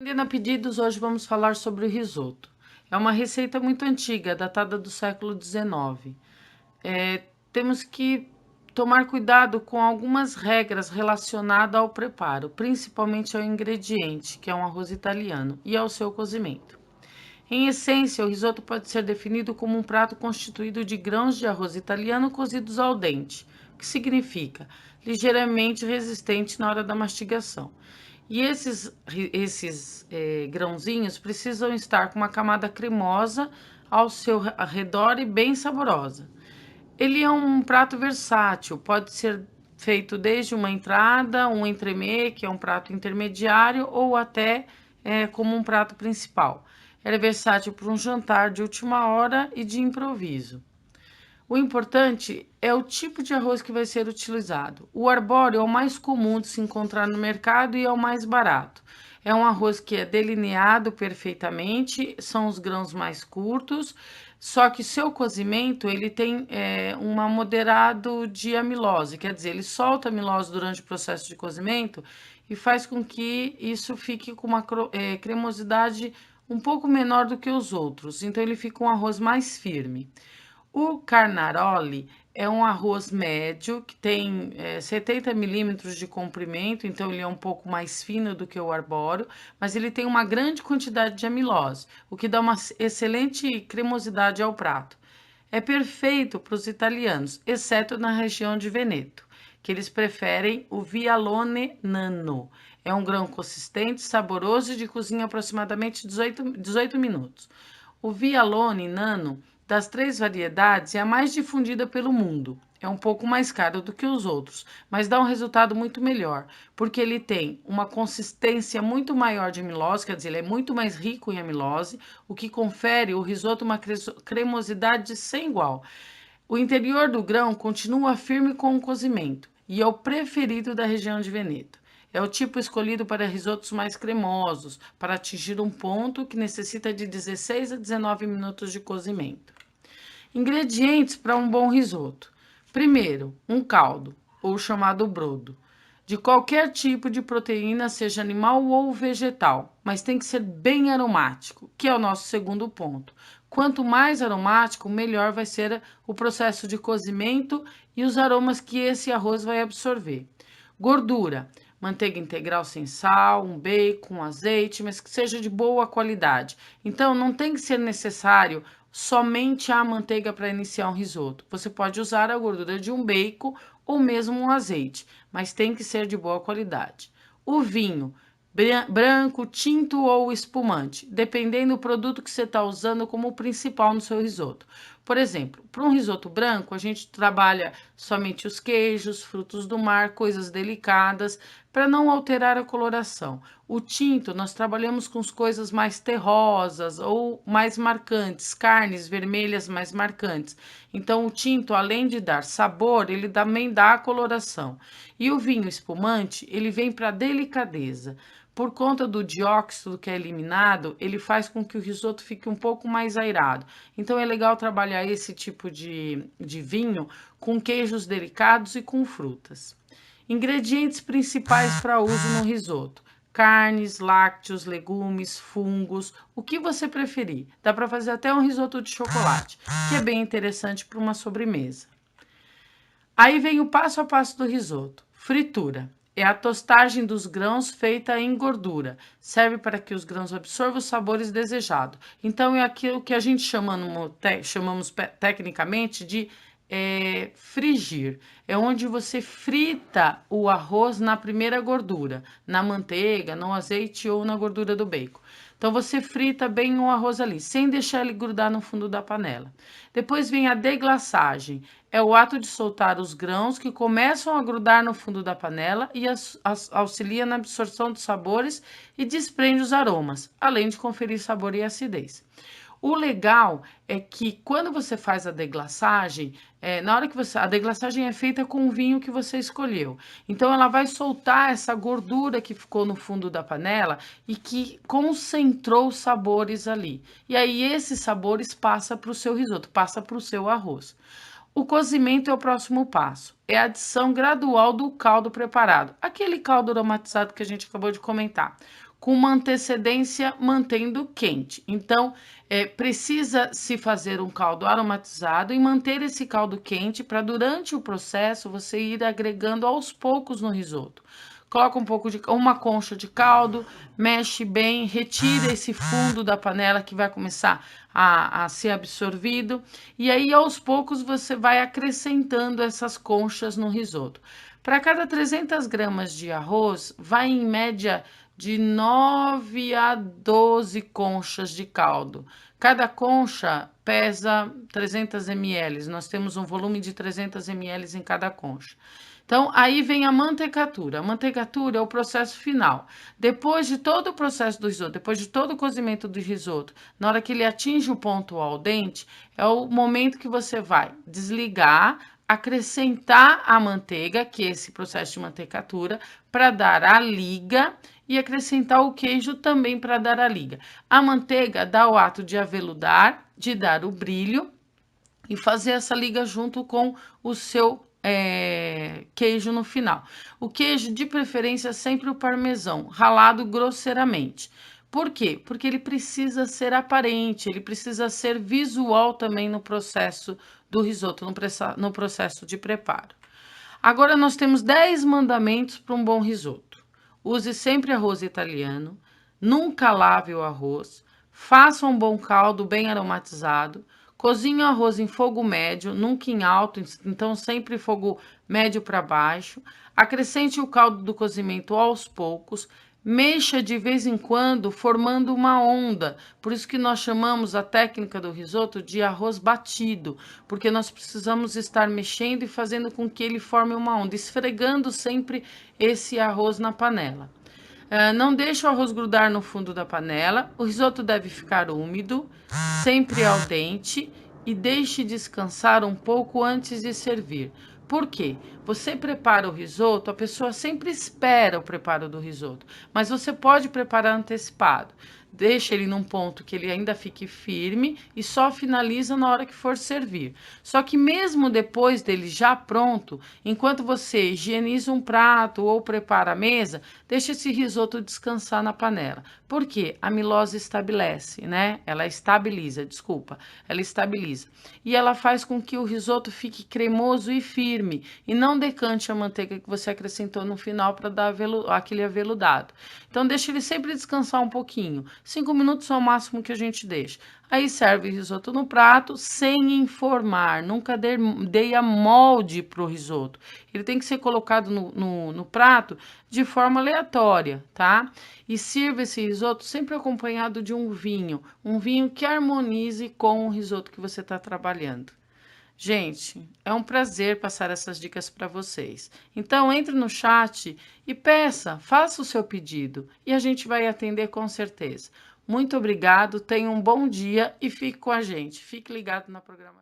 Atendendo a pedidos, hoje vamos falar sobre o risoto. É uma receita muito antiga, datada do século XIX. Temos que tomar cuidado com algumas regras relacionadas ao preparo, principalmente ao ingrediente, que é um arroz italiano, e ao seu cozimento. Em essência, o risoto pode ser definido como um prato constituído de grãos de arroz italiano cozidos al dente, o que significa ligeiramente resistente na hora da mastigação. E esses grãozinhos precisam estar com uma camada cremosa ao seu redor e bem saborosa. Ele é um prato versátil, pode ser feito desde uma entrada, um entremê, que é um prato intermediário, ou até como um prato principal. Ele é versátil para um jantar de última hora e de improviso. O importante é o tipo de arroz que vai ser utilizado. O arbóreo é o mais comum de se encontrar no mercado e é o mais barato. É um arroz que é delineado perfeitamente, são os grãos mais curtos, só que seu cozimento ele tem uma moderado de amilose, quer dizer, ele solta amilose durante o processo de cozimento e faz com que isso fique com uma cremosidade um pouco menor do que os outros. Então ele fica um arroz mais firme. O carnaroli é um arroz médio que tem 70 milímetros de comprimento, então ele é um pouco mais fino do que o arbóreo, mas ele tem uma grande quantidade de amilose, o que dá uma excelente cremosidade ao prato. É perfeito para os italianos, exceto na região de Veneto, que eles preferem o Vialone Nano. É um grão consistente, saboroso e de cozinha aproximadamente 18 minutos. O Vialone Nano, das três variedades, é a mais difundida pelo mundo. É um pouco mais caro do que os outros, mas dá um resultado muito melhor, porque ele tem uma consistência muito maior de amilose, quer dizer, ele é muito mais rico em amilose, o que confere ao risoto uma cremosidade sem igual. O interior do grão continua firme com o cozimento e é o preferido da região de Veneto. É o tipo escolhido para risotos mais cremosos, para atingir um ponto que necessita de 16 a 19 minutos de cozimento. Ingredientes para um bom risoto: primeiro, um caldo, ou chamado brodo, de qualquer tipo de proteína, seja animal ou vegetal, mas tem que ser bem aromático, que é o nosso segundo ponto. Quanto mais aromático, melhor vai ser o processo de cozimento e os aromas que esse arroz vai absorver. Gordura: manteiga integral sem sal, um bacon, um azeite, mas que seja de boa qualidade. Então, não tem que ser necessário somente a manteiga para iniciar um risoto. Você pode usar a gordura de um bacon ou mesmo um azeite, mas tem que ser de boa qualidade. O vinho, branco, tinto ou espumante, dependendo do produto que você está usando como principal no seu risoto. Por exemplo, para um risoto branco, a gente trabalha somente os queijos, frutos do mar, coisas delicadas, para não alterar a coloração. O tinto, nós trabalhamos com as coisas mais terrosas ou mais marcantes, carnes vermelhas mais marcantes. Então, o tinto, além de dar sabor, ele também dá a coloração. E o vinho espumante, ele vem para delicadeza. Por conta do dióxido que é eliminado, ele faz com que o risoto fique um pouco mais airado. Então é legal trabalhar esse tipo de vinho com queijos delicados e com frutas. Ingredientes principais para uso no risoto: carnes, lácteos, legumes, fungos, o que você preferir. Dá para fazer até um risoto de chocolate, que é bem interessante para uma sobremesa. Aí vem o passo a passo do risoto. Fritura. É a tostagem dos grãos feita em gordura. Serve para que os grãos absorvam os sabores desejados. Então, é aquilo que a gente chamamos tecnicamente de frigir. É onde você frita o arroz na primeira gordura, na manteiga, no azeite ou na gordura do bacon. Então você frita bem o arroz ali, sem deixar ele grudar no fundo da panela. Depois vem a deglaçagem. É o ato de soltar os grãos que começam a grudar no fundo da panela e auxilia na absorção dos sabores e desprende os aromas, além de conferir sabor e acidez. O legal é que quando você faz a deglaçagem, na hora que a deglaçagem é feita com o vinho que você escolheu. Então ela vai soltar essa gordura que ficou no fundo da panela e que concentrou os sabores ali. E aí esses sabores passa para o seu risoto, passa para o seu arroz. O cozimento é o próximo passo. É a adição gradual do caldo preparado, aquele caldo aromatizado que a gente acabou de comentar. com uma antecedência mantendo quente. Então, precisa se fazer um caldo aromatizado e manter esse caldo quente para durante o processo você ir agregando aos poucos no risoto. Coloca um pouco de uma concha de caldo, mexe bem, retira esse fundo da panela que vai começar a ser absorvido e aí aos poucos você vai acrescentando essas conchas no risoto. Para cada 300 gramas de arroz, vai em média de 9 a 12 conchas de caldo. Cada concha pesa 300 ml. Nós temos um volume de 300 ml em cada concha. Então, aí vem a mantecatura. A mantecatura é o processo final. Depois de todo o processo do risoto, depois de todo o cozimento do risoto, na hora que ele atinge o ponto al dente, é o momento que você vai desligar, acrescentar a manteiga, que é esse processo de mantecatura, para dar a liga e acrescentar o queijo também para dar a liga. A manteiga dá o ato de aveludar, de dar o brilho e fazer essa liga junto com o seu queijo no final. O queijo, de preferência, sempre o parmesão, ralado grosseiramente. Por quê? Porque ele precisa ser aparente, ele precisa ser visual também no processo do risoto, no processo de preparo. Agora nós temos 10 mandamentos para um bom risoto. Use sempre arroz italiano, nunca lave o arroz, faça um bom caldo bem aromatizado, cozinhe o arroz em fogo médio, nunca em alto, então sempre fogo médio para baixo, acrescente o caldo do cozimento aos poucos, mexa de vez em quando, formando uma onda. Por isso que nós chamamos a técnica do risoto de arroz batido, porque nós precisamos estar mexendo e fazendo com que ele forme uma onda, esfregando sempre esse arroz na panela. Não deixe o arroz grudar no fundo da panela. O risoto deve ficar úmido, sempre al dente e deixe descansar um pouco antes de servir. Por quê? Você prepara o risoto, a pessoa sempre espera o preparo do risoto, mas você pode preparar antecipado. Deixa ele num ponto que ele ainda fique firme e só finaliza na hora que for servir. Só que mesmo depois dele já pronto, enquanto você higieniza um prato ou prepara a mesa, deixa esse risoto descansar na panela. Por quê? A amilose estabelece, né? Ela estabiliza. E ela faz com que o risoto fique cremoso e firme e não decante a manteiga que você acrescentou no final para dar aquele aveludado. Então deixa ele sempre descansar um pouquinho. 5 minutos é o máximo que a gente deixa. Aí serve o risoto no prato sem informar. Nunca dê molde para o risoto. Ele tem que ser colocado no prato de forma aleatória, tá? E sirva esse risoto sempre acompanhado de um vinho que harmonize com o risoto que você está trabalhando. Gente, é um prazer passar essas dicas para vocês. Então, entre no chat e peça, faça o seu pedido e a gente vai atender com certeza. Muito obrigado, tenha um bom dia e fique com a gente. Fique ligado na programação.